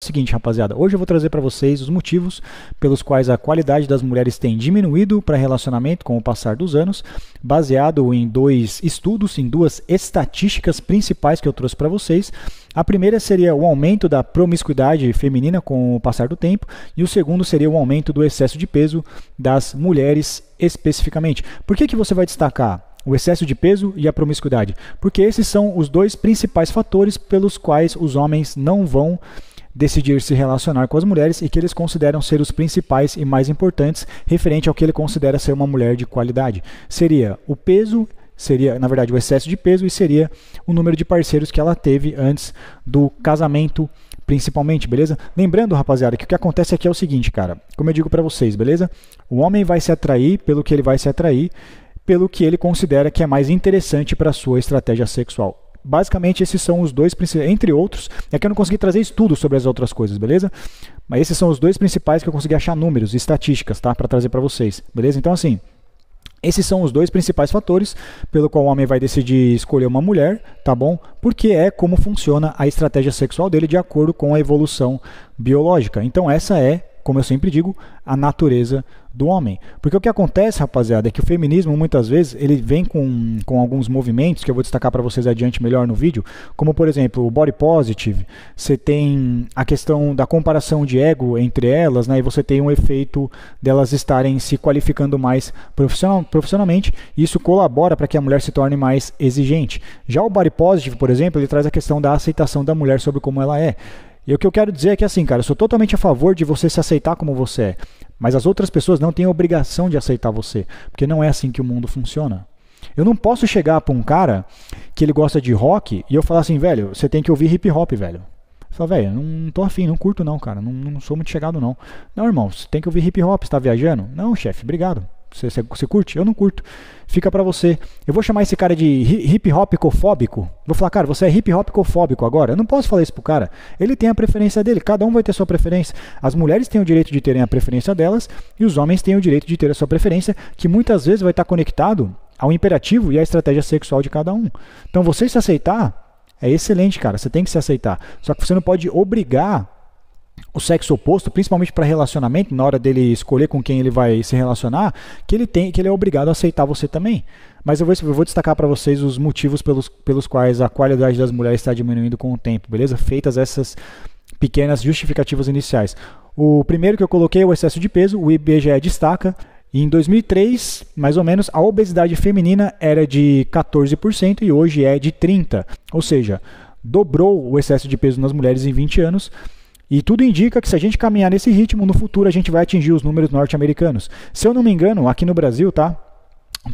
Seguinte, rapaziada, hoje eu vou trazer para vocês os motivos pelos quais a qualidade das mulheres tem diminuído para relacionamento com o passar dos anos, baseado em dois estudos, em duas estatísticas principais que eu trouxe para vocês. A primeira seria o aumento da promiscuidade feminina com o passar do tempo, e o segundo seria o aumento do excesso de peso das mulheres especificamente. Por que você vai destacar o excesso de peso e a promiscuidade? Porque esses são os dois principais fatores pelos quais os homens não vão decidir se relacionar com as mulheres e que eles consideram ser os principais e mais importantes referente ao que ele considera ser uma mulher de qualidade. Seria o peso, seria, na verdade, o excesso de peso e seria o número de parceiros que ela teve antes do casamento, principalmente, beleza? Lembrando, rapaziada, que o que acontece aqui é o seguinte, cara, como eu digo pra vocês, beleza? O homem vai se atrair pelo que ele vai se atrair, pelo que ele considera que é mais interessante para a sua estratégia sexual. Basicamente, esses são os dois principais, entre outros, é que eu não consegui trazer estudo sobre as outras coisas, beleza? Mas esses são os dois principais que eu consegui achar números, estatísticas, tá? Para trazer para vocês, beleza? Então, assim, esses são os dois principais fatores pelo qual o homem vai decidir escolher uma mulher, tá bom? Porque é como funciona a estratégia sexual dele de acordo com a evolução biológica. Então, essa é, como eu sempre digo, a natureza do homem. Porque o que acontece, rapaziada, é que o feminismo, muitas vezes, ele vem com alguns movimentos, que eu vou destacar para vocês adiante melhor no vídeo, como, por exemplo, o body positive, você tem a questão da comparação de ego entre elas, né, e você tem um efeito delas estarem se qualificando mais profissionalmente, e isso colabora para que a mulher se torne mais exigente. Já o body positive, por exemplo, ele traz a questão da aceitação da mulher sobre como ela é. E o que eu quero dizer é que assim, cara, eu sou totalmente a favor de você se aceitar como você é, mas as outras pessoas não têm a obrigação de aceitar você, porque não é assim que o mundo funciona. Eu não posso chegar para um cara que ele gosta de rock e eu falar assim, velho, você tem que ouvir hip hop, velho. Fala, velho, não tô afim, não curto não, cara, não sou muito chegado não. Não, irmão, você tem que ouvir hip hop, você tá viajando? Não, chefe, obrigado. Você curte? Eu não curto. Fica pra você. Eu vou chamar esse cara de hip hop cofóbico. Vou falar, cara, você é hip hop cofóbico agora. Eu não posso falar isso pro cara. Ele tem a preferência dele. Cada um vai ter sua preferência. As mulheres têm o direito de terem a preferência delas e os homens têm o direito de ter a sua preferência, que muitas vezes vai estar conectado ao imperativo e à estratégia sexual de cada um. Então, você se aceitar é excelente, cara. Você tem que se aceitar. Só que você não pode obrigar o sexo oposto, principalmente para relacionamento, na hora dele escolher com quem ele vai se relacionar, que ele é obrigado a aceitar você também. Mas eu vou destacar para vocês os motivos pelos quais a qualidade das mulheres está diminuindo com o tempo, beleza? Feitas essas pequenas justificativas iniciais. O primeiro que eu coloquei é o excesso de peso, o IBGE destaca. E em 2003, mais ou menos, a obesidade feminina era de 14% e hoje é de 30%. Ou seja, dobrou o excesso de peso nas mulheres em 20 anos. E tudo indica que se a gente caminhar nesse ritmo, no futuro a gente vai atingir os números norte-americanos. Se eu não me engano, aqui no Brasil, tá?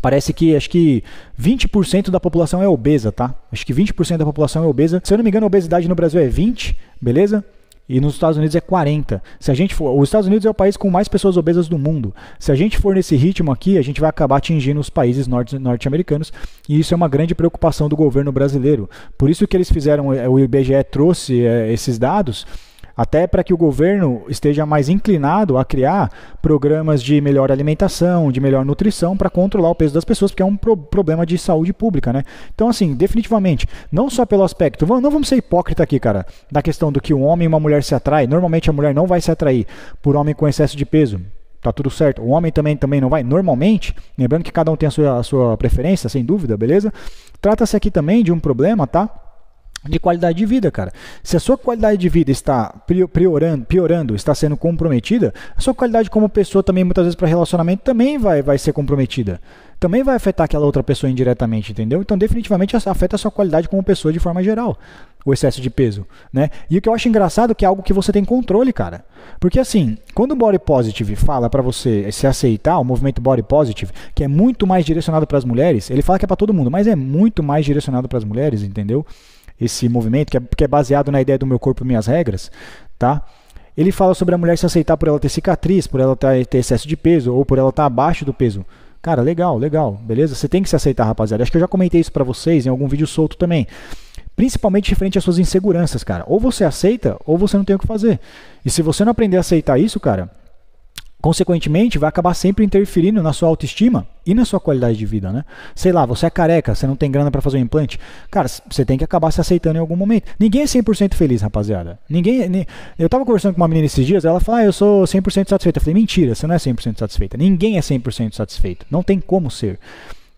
Parece que, acho que 20% da população é obesa, tá? Acho que 20% da população é obesa. Se eu não me engano, a obesidade no Brasil é 20, beleza? E nos Estados Unidos é 40. Se a gente for, os Estados Unidos é o país com mais pessoas obesas do mundo. Se a gente for nesse ritmo aqui, a gente vai acabar atingindo os países norte-americanos. E isso é uma grande preocupação do governo brasileiro. Por isso que eles fizeram, o IBGE trouxe esses dados, até para que o governo esteja mais inclinado a criar programas de melhor alimentação, de melhor nutrição para controlar o peso das pessoas, porque é um problema de saúde pública, né? Então, assim, definitivamente, não só pelo aspecto, não vamos ser hipócrita aqui, cara, da questão do que um homem e uma mulher se atraem. Normalmente a mulher não vai se atrair por homem com excesso de peso. Tá tudo certo. O homem também não vai. Normalmente, lembrando que cada um tem a sua preferência, sem dúvida, beleza? Trata-se aqui também de um problema, tá? De qualidade de vida, cara. Se a sua qualidade de vida está piorando, está sendo comprometida, a sua qualidade como pessoa também, muitas vezes, para relacionamento, também vai ser comprometida. Também vai afetar aquela outra pessoa indiretamente, entendeu? Então, definitivamente, afeta a sua qualidade como pessoa de forma geral, o excesso de peso, né? E o que eu acho engraçado é que é algo que você tem controle, cara. Porque, assim, quando o Body Positive fala para você se aceitar, o movimento Body Positive, que é muito mais direcionado para as mulheres, ele fala que é para todo mundo, mas é muito mais direcionado para as mulheres, entendeu? Esse movimento, que é baseado na ideia do meu corpo e minhas regras, tá? Ele fala sobre a mulher se aceitar por ela ter cicatriz, por ela ter excesso de peso, ou por ela estar abaixo do peso. Cara, legal, beleza? Você tem que se aceitar, rapaziada. Acho que eu já comentei isso pra vocês em algum vídeo solto também. Principalmente referente às suas inseguranças, cara. Ou você aceita, ou você não tem o que fazer. E se você não aprender a aceitar isso, cara, consequentemente, vai acabar sempre interferindo na sua autoestima e na sua qualidade de vida, né? Sei lá, você é careca, você não tem grana para fazer um implante. Cara, você tem que acabar se aceitando em algum momento. Ninguém é 100% feliz, rapaziada. Eu tava conversando com uma menina esses dias, ela falou, eu sou 100% satisfeita. Eu falei, mentira, você não é 100% satisfeita. Ninguém é 100% satisfeito. Não tem como ser.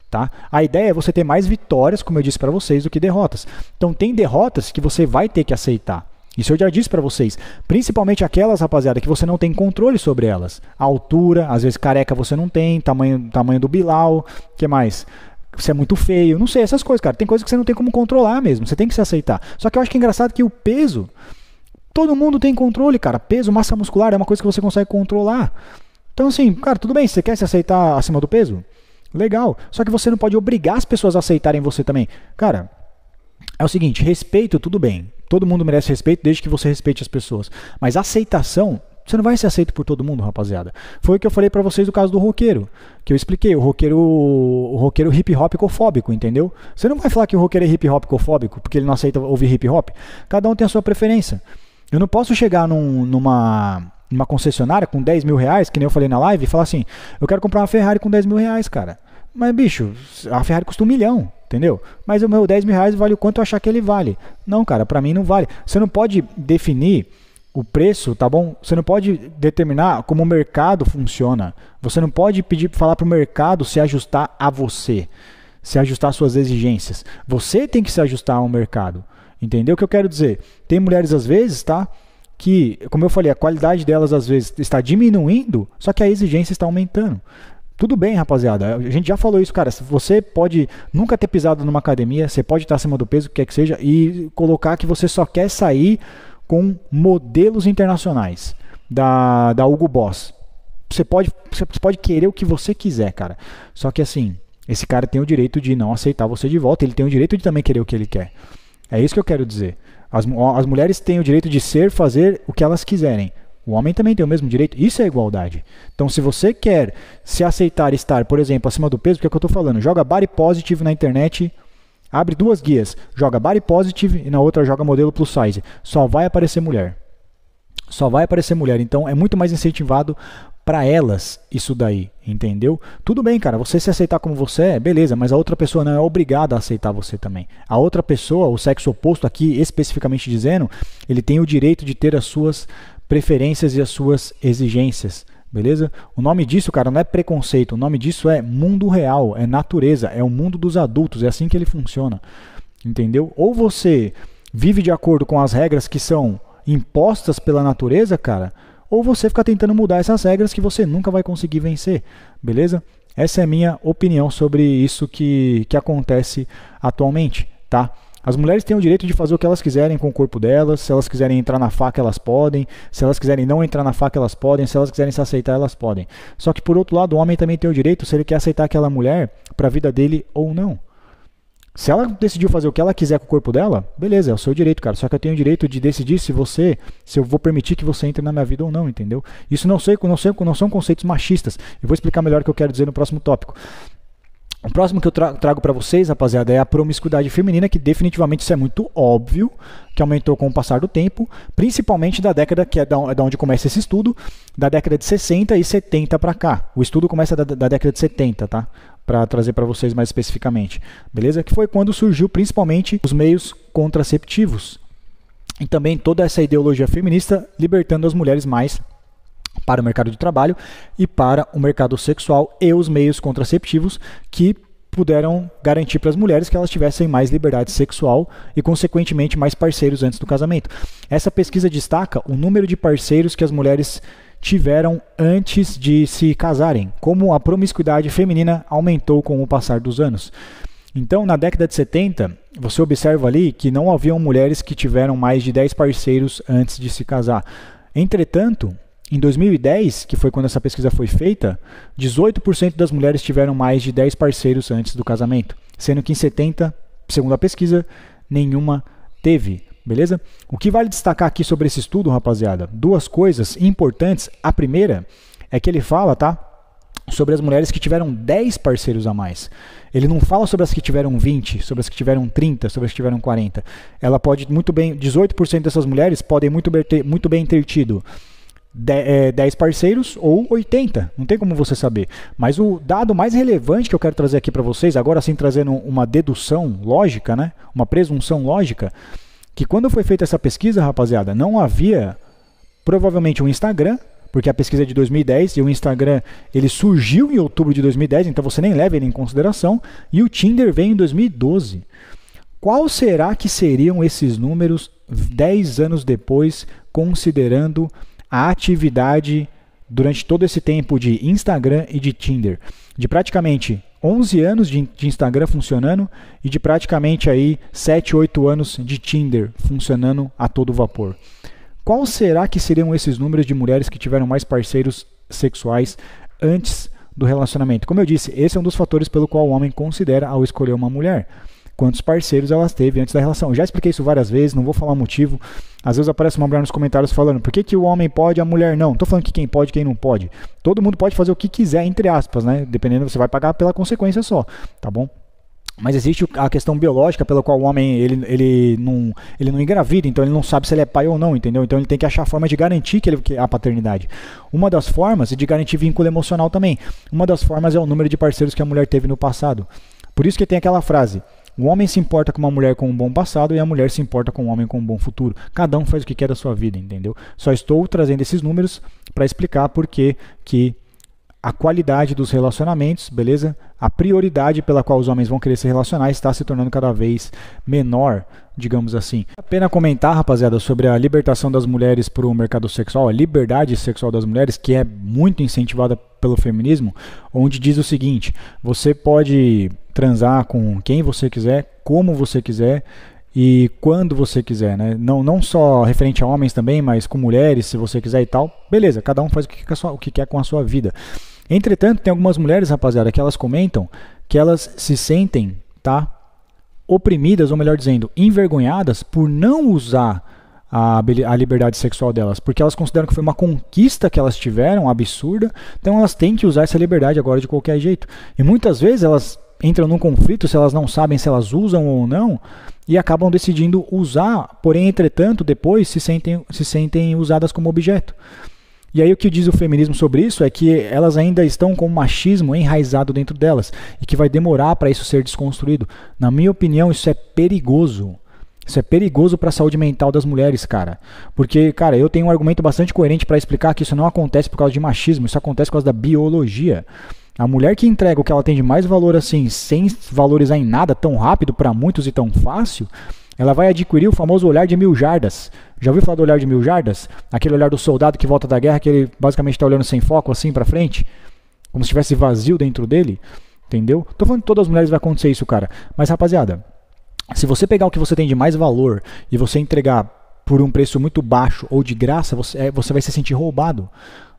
Tá? A ideia é você ter mais vitórias, como eu disse para vocês, do que derrotas. Então tem derrotas que você vai ter que aceitar. Isso eu já disse para vocês, principalmente aquelas, rapaziada, que você não tem controle sobre elas. A altura, às vezes careca você não tem, tamanho do Bilal, o que mais? Você é muito feio, não sei, essas coisas, cara. Tem coisas que você não tem como controlar mesmo, você tem que se aceitar. Só que eu acho que é engraçado que o peso, todo mundo tem controle, cara. Peso, massa muscular é uma coisa que você consegue controlar. Então assim, cara, tudo bem, você quer se aceitar acima do peso? Legal, só que você não pode obrigar as pessoas a aceitarem você também. Cara, é o seguinte, respeito, tudo bem. Todo mundo merece respeito desde que você respeite as pessoas. Mas aceitação, você não vai ser aceito por todo mundo, rapaziada. Foi o que eu falei pra vocês do caso do roqueiro. Que eu expliquei, o roqueiro hip hop ecofóbico, entendeu? Você não vai falar que o roqueiro é hip hop ecofóbico porque ele não aceita ouvir hip hop. Cada um tem a sua preferência. Eu não posso chegar numa concessionária com 10 mil reais, que nem eu falei na live, e falar assim, eu quero comprar uma Ferrari com 10 mil reais, cara. Mas, bicho, a Ferrari custa 1 milhão, entendeu? Mas o meu 10 mil reais vale o quanto eu achar que ele vale. Não, cara, pra mim não vale. Você não pode definir o preço, tá bom? Você não pode determinar como o mercado funciona. Você não pode falar pro mercado se ajustar a você, se ajustar às suas exigências. Você tem que se ajustar ao mercado. Entendeu o que eu quero dizer? Tem mulheres, às vezes, tá? Que, como eu falei, a qualidade delas, às vezes, está diminuindo, só que a exigência está aumentando. Tudo bem, rapaziada, a gente já falou isso, cara, você pode nunca ter pisado numa academia, você pode estar acima do peso, o que quer que seja, e colocar que você só quer sair com modelos internacionais da Hugo Boss. Você pode querer o que você quiser, cara, só que assim, esse cara tem o direito de não aceitar você de volta, ele tem o direito de também querer o que ele quer. É isso que eu quero dizer. As mulheres têm o direito de fazer o que elas quiserem. O homem também tem o mesmo direito. Isso é igualdade. Então, se você quer se aceitar estar, por exemplo, acima do peso, o que é que eu estou falando? Joga Body Positive na internet, abre 2 guias. Joga Body Positive e na outra joga modelo plus size. Só vai aparecer mulher. Só vai aparecer mulher. Então, é muito mais incentivado para elas isso daí, entendeu? Tudo bem, cara, você se aceitar como você é, beleza, mas a outra pessoa não é obrigada a aceitar você também. A outra pessoa, o sexo oposto aqui, especificamente dizendo, ele tem o direito de ter as suas preferências e as suas exigências, beleza? O nome disso, cara, não é preconceito, o nome disso é mundo real, é natureza, é o mundo dos adultos, é assim que ele funciona, entendeu? Ou você vive de acordo com as regras que são impostas pela natureza, cara, ou você fica tentando mudar essas regras que você nunca vai conseguir vencer, beleza? Essa é a minha opinião sobre isso que acontece atualmente, tá? As mulheres têm o direito de fazer o que elas quiserem com o corpo delas, se elas quiserem entrar na faca, elas podem, se elas quiserem não entrar na faca, elas podem, se elas quiserem se aceitar, elas podem. Só que, por outro lado, o homem também tem o direito, se ele quer aceitar aquela mulher para a vida dele ou não. Se ela decidiu fazer o que ela quiser com o corpo dela, beleza, é o seu direito, cara. Só que eu tenho o direito de decidir se eu vou permitir que você entre na minha vida ou não, entendeu? Isso não são conceitos machistas. Eu vou explicar melhor o que eu quero dizer no próximo tópico. O próximo que eu trago para vocês, rapaziada, é a promiscuidade feminina, que definitivamente isso é muito óbvio, que aumentou com o passar do tempo, principalmente da década, que é da onde começa esse estudo, da década de 60 e 70 para cá. O estudo começa da década de 70, tá? Para trazer para vocês mais especificamente, beleza? Que foi quando surgiu principalmente os meios contraceptivos. E também toda essa ideologia feminista libertando as mulheres mais para o mercado de trabalho e para o mercado sexual e os meios contraceptivos que puderam garantir para as mulheres que elas tivessem mais liberdade sexual e, consequentemente, mais parceiros antes do casamento. Essa pesquisa destaca o número de parceiros que as mulheres tiveram antes de se casarem, como a promiscuidade feminina aumentou com o passar dos anos. Então, na década de 70, você observa ali que não haviam mulheres que tiveram mais de 10 parceiros antes de se casar. Entretanto, em 2010, que foi quando essa pesquisa foi feita, 18% das mulheres tiveram mais de 10 parceiros antes do casamento, sendo que em 70, segundo a pesquisa, nenhuma teve. Beleza? O que vale destacar aqui sobre esse estudo, rapaziada, 2 coisas importantes. A primeira é que ele fala, tá, sobre as mulheres que tiveram 10 parceiros a mais. Ele não fala sobre as que tiveram 20, sobre as que tiveram 30, sobre as que tiveram 40. Ela pode muito bem, 18% dessas mulheres podem muito bem ter tido 10 parceiros ou 80, não tem como você saber. Mas o dado mais relevante que eu quero trazer aqui para vocês, agora sim trazendo uma dedução lógica, né? Uma presunção lógica, que quando foi feita essa pesquisa, rapaziada, não havia provavelmente um Instagram, porque a pesquisa é de 2010 e o Instagram ele surgiu em outubro de 2010, então você nem leva ele em consideração, e o Tinder veio em 2012. Qual será que seriam esses números 10 anos depois, considerando a atividade durante todo esse tempo de Instagram e de Tinder? De praticamente 11 anos de Instagram funcionando e de praticamente aí 7, 8 anos de Tinder funcionando a todo vapor. Qual será que seriam esses números de mulheres que tiveram mais parceiros sexuais antes do relacionamento? Como eu disse, esse é um dos fatores pelo qual o homem considera ao escolher uma mulher. Quantos parceiros ela teve antes da relação. Eu já expliquei isso várias vezes, não vou falar motivo. Às vezes aparece uma mulher nos comentários falando por que o homem pode e a mulher não. Estou falando que quem pode e quem não pode. Todo mundo pode fazer o que quiser, entre aspas, né? Dependendo, você vai pagar pela consequência só, tá bom? Mas existe a questão biológica pela qual o homem ele não engravida, então ele não sabe se ele é pai ou não, entendeu? Então ele tem que achar a forma de garantir que a paternidade. Uma das formas, e de garantir vínculo emocional também, uma das formas é o número de parceiros que a mulher teve no passado. Por isso que tem aquela frase: o homem se importa com uma mulher com um bom passado e a mulher se importa com um homem com um bom futuro. Cada um faz o que quer da sua vida, entendeu? Só estou trazendo esses números para explicar por que a qualidade dos relacionamentos, beleza? A prioridade pela qual os homens vão querer se relacionar está se tornando cada vez menor, digamos assim. É a pena comentar, rapaziada, sobre a libertação das mulheres para o mercado sexual, a liberdade sexual das mulheres, que é muito incentivada pelo feminismo, onde diz o seguinte: você pode transar com quem você quiser, como você quiser e quando você quiser, né? Não só referente a homens também, mas com mulheres, se você quiser e tal. Beleza, cada um faz o que quer com a sua vida. Entretanto, tem algumas mulheres, rapaziada, que elas comentam que elas se sentem, tá, oprimidas, ou melhor dizendo, envergonhadas por não usar a liberdade sexual delas, porque elas consideram que foi uma conquista que elas tiveram, absurda, então elas têm que usar essa liberdade agora de qualquer jeito. E muitas vezes elas entram num conflito se elas não sabem se elas usam ou não, e acabam decidindo usar, porém, entretanto, depois se sentem usadas como objeto. E aí o que diz o feminismo sobre isso é que elas ainda estão com o machismo enraizado dentro delas e que vai demorar para isso ser desconstruído. Na minha opinião, isso é perigoso. Isso é perigoso para a saúde mental das mulheres, cara. Porque, cara, eu tenho um argumento bastante coerente para explicar que isso não acontece por causa de machismo, isso acontece por causa da biologia. A mulher que entrega o que ela tem de mais valor assim, sem valorizar em nada, tão rápido para muitos e tão fácil, ela vai adquirir o famoso olhar de 1000 jardas. Já ouviu falar do olhar de 1000 jardas? Aquele olhar do soldado que volta da guerra, que ele basicamente está olhando sem foco, assim para frente, como se estivesse vazio dentro dele, entendeu? Tô falando que todas as mulheres vai acontecer isso, cara. Mas, rapaziada, se você pegar o que você tem de mais valor e você entregar por um preço muito baixo ou de graça, você vai se sentir roubado.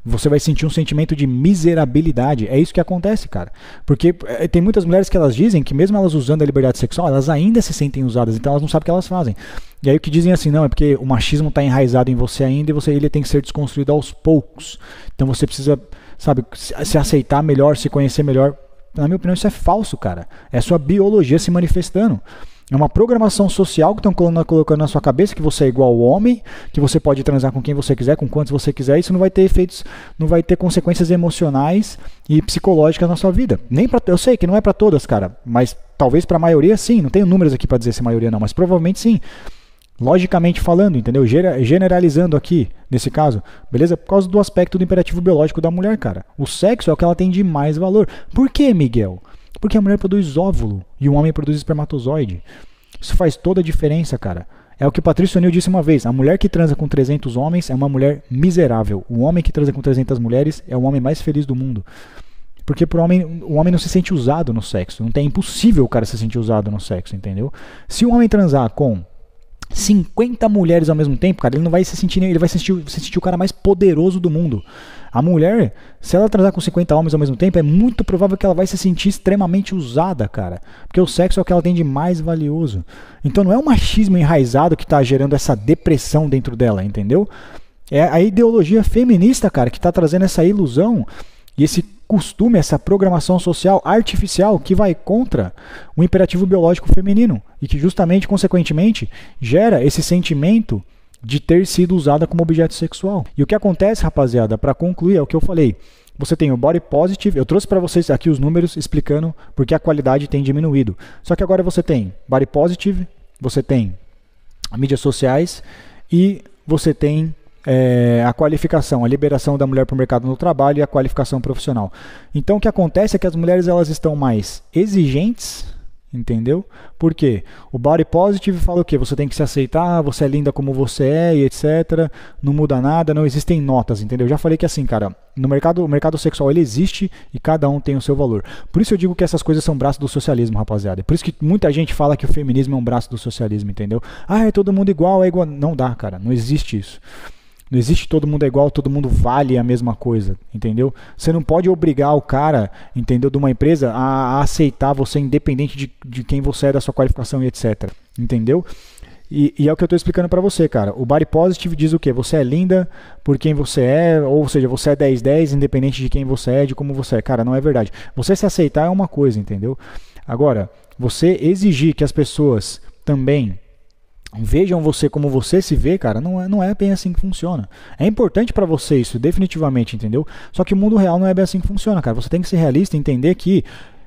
Você vai sentir um sentimento de miserabilidade. É isso que acontece, cara. Porque tem muitas mulheres que elas dizem que mesmo elas usando a liberdade sexual, elas ainda se sentem usadas, então elas não sabem o que elas fazem. E aí o que dizem assim, não, é porque o machismo está enraizado em você ainda e ele tem que ser desconstruído aos poucos. Então você precisa, sabe, se aceitar melhor, se conhecer melhor. Na minha opinião, isso é falso, cara. É a sua biologia se manifestando. É uma programação social que estão colocando na sua cabeça que você é igual ao homem, que você pode transar com quem você quiser, com quantos você quiser. Isso não vai ter efeitos, não vai ter consequências emocionais e psicológicas na sua vida. Eu sei que não é para todas, cara, mas talvez para a maioria sim. Não tenho números aqui para dizer se a maioria não, mas provavelmente sim. Logicamente falando, entendeu? Generalizando aqui, nesse caso, beleza? Por causa do aspecto do imperativo biológico da mulher, cara. O sexo é o que ela tem de mais valor. Por quê, Miguel? Porque a mulher produz óvulo e o homem produz espermatozoide. Isso faz toda a diferença, cara. É o que o Patrício O'Neill disse uma vez. A mulher que transa com 300 homens é uma mulher miserável. O homem que transa com 300 mulheres é o homem mais feliz do mundo. Porque o homem não se sente usado no sexo. Não é impossível o cara se sentir usado no sexo, entendeu? Se o homem transar com 50 mulheres ao mesmo tempo, cara, ele não vai se sentir, ele vai se sentir o cara mais poderoso do mundo. A mulher, se ela transar com 50 homens ao mesmo tempo, é muito provável que ela vai se sentir extremamente usada, cara. Porque o sexo é o que ela tem de mais valioso. Então não é o machismo enraizado que está gerando essa depressão dentro dela, entendeu? É a ideologia feminista, cara, que está trazendo essa ilusão e esse costume, essa programação social artificial que vai contra o imperativo biológico feminino e que justamente, consequentemente, gera esse sentimento de ter sido usada como objeto sexual. E o que acontece, rapaziada, para concluir, é o que eu falei. Você tem o body positive, eu trouxe para vocês aqui os números explicando porque a qualidade tem diminuído. Só que agora você tem body positive, você tem mídias sociais e você tem a qualificação, a liberação da mulher para o mercado no trabalho e a qualificação profissional. Então o que acontece é que as mulheres elas estão mais exigentes, entendeu? Por quê? O body positive fala o quê? Você tem que se aceitar, você é linda como você é e etc. Não muda nada, não existem notas, entendeu? Eu já falei que assim, cara, o mercado sexual ele existe e cada um tem o seu valor. Por isso eu digo que essas coisas são braço do socialismo, rapaziada. Por isso que muita gente fala que o feminismo é um braço do socialismo, entendeu? Ah, é todo mundo igual, é igual. Não dá, cara, não existe isso. Não existe todo mundo é igual, todo mundo vale a mesma coisa, entendeu? Você não pode obrigar o cara, entendeu, de uma empresa a aceitar você independente de quem você é, da sua qualificação e etc, entendeu? E é o que eu estou explicando para você, cara. O body positive diz o quê? Você é linda por quem você é, ou seja, você é 10/10 independente de quem você é, de como você é. Cara, não é verdade. Você se aceitar é uma coisa, entendeu? Agora, você exigir que as pessoas também vejam você como você se vê, cara, não é bem assim que funciona. É importante pra você isso, definitivamente, entendeu? Só que o mundo real não é bem assim que funciona, cara. Você tem que ser realista e entender que,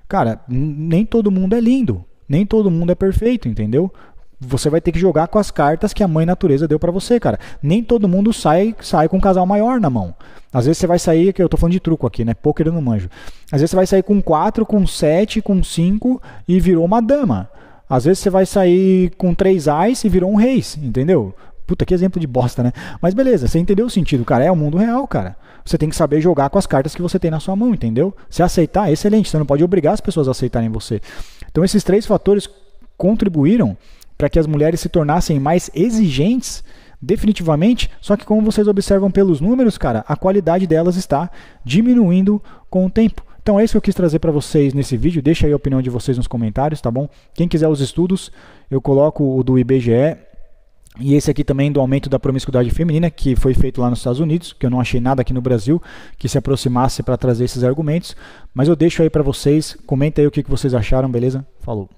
cara, nem todo mundo é lindo, nem todo mundo é perfeito, entendeu? Você vai ter que jogar com as cartas que a mãe natureza deu pra você, cara. Nem todo mundo sai com um casal maior na mão. Às vezes você vai sair, que eu tô falando de truco aqui, né? Poker eu não manjo. Às vezes você vai sair com 4, com 7, com 5 e virou uma dama. Às vezes você vai sair com 3 ais e virou um reis, entendeu? Puta, que exemplo de bosta, né? Mas beleza, você entendeu o sentido, cara. É o mundo real, cara. Você tem que saber jogar com as cartas que você tem na sua mão, entendeu? Se aceitar, excelente. Você não pode obrigar as pessoas a aceitarem você. Então esses 3 fatores contribuíram para que as mulheres se tornassem mais exigentes, definitivamente. Só que como vocês observam pelos números, cara, a qualidade delas está diminuindo com o tempo. Então é isso que eu quis trazer para vocês nesse vídeo. Deixa aí a opinião de vocês nos comentários, tá bom? Quem quiser os estudos, eu coloco o do IBGE e esse aqui também do aumento da promiscuidade feminina, que foi feito lá nos Estados Unidos, que eu não achei nada aqui no Brasil que se aproximasse para trazer esses argumentos. Mas eu deixo aí para vocês. Comenta aí o que vocês acharam, beleza? Falou!